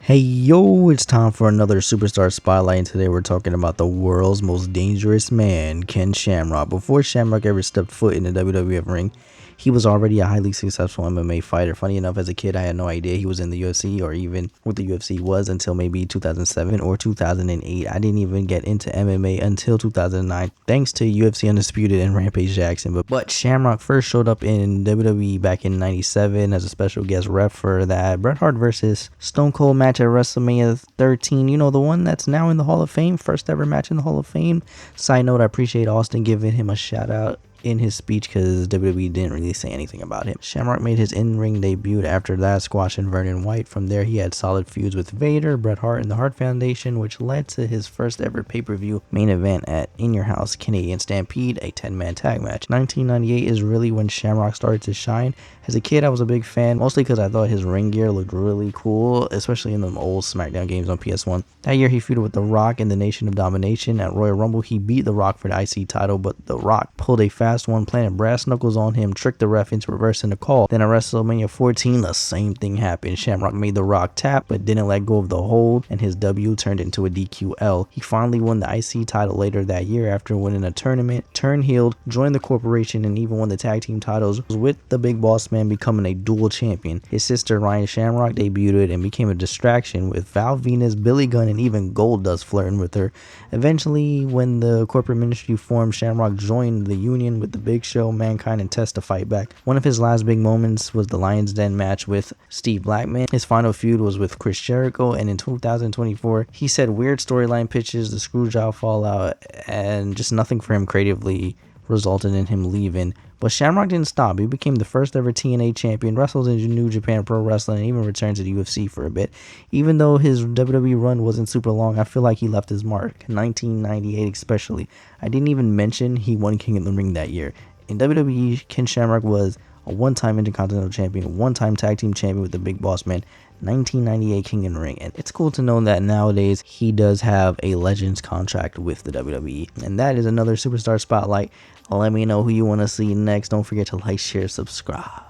Hey yo, it's time for another Superstar Spotlight, and today we're talking about the world's most dangerous man, Ken Shamrock. Before Shamrock ever stepped foot in the WWF ring, he was already a highly successful MMA fighter. Funny enough, as a kid, I had no idea he was in the UFC or even what the UFC was until maybe 2007 or 2008. I didn't even get into MMA until 2009, thanks to UFC Undisputed and Rampage Jackson. But Shamrock first showed up in WWE back in 97 as a special guest ref for that Bret Hart versus Stone Cold match at WrestleMania 13. You know, the one that's now in the Hall of Fame, first ever match in the Hall of Fame. Side note, I appreciate Austin giving him a shout out in his speech because WWE didn't really say anything about him. Shamrock made his in-ring debut after that, squashing Vernon White. From there, he had solid feuds with Vader, Bret Hart, and the Hart Foundation, which led to his first ever pay-per-view main event at In Your House Canadian Stampede, a 10-man tag match. 1998 is really when Shamrock started to shine. As a kid, I was a big fan, mostly because I thought his ring gear looked really cool, especially in the old SmackDown games on PS1. That year, he feuded with The Rock in the Nation of Domination. At Royal Rumble, he beat The Rock for the IC title, but The Rock pulled a fast one, planted brass knuckles on him, tricked the ref into reversing the call. Then at WrestleMania 14, the same thing happened. Shamrock made The Rock tap, but didn't let go of the hold, and his W turned into a DQL. He finally won the IC title later that year after winning a tournament, turned heel, joined the corporation, and even won the tag team titles, with the Big Boss Man becoming a dual champion. His sister Ryan Shamrock debuted and became a distraction, with Val Venus, Billy Gunn, and even Goldust flirting with her. Eventually, when the corporate ministry formed, Shamrock joined the union with the Big Show, Mankind, and Test to fight back. One of his last big moments was the Lions Den match with Steve Blackman. His final feud was with Chris Jericho, and in 2024, he said weird storyline pitches, the Screwjob fallout, and just nothing for him creatively resulted in him leaving. But Shamrock didn't stop. He became the first ever TNA champion, wrestled in New Japan Pro Wrestling, and even returned to the UFC for a bit. Even though his WWE run wasn't super long, I feel like he left his mark. 1998 especially. I didn't even mention he won King of the Ring that year. In WWE, Ken Shamrock was a one-time Intercontinental Champion, one-time Tag Team Champion with the Big Boss Man, 1998 King in the Ring. And it's cool to know that nowadays he does have a Legends contract with the WWE. And that is another Superstar Spotlight. Let me know who you want to see next. Don't forget to like, share, subscribe.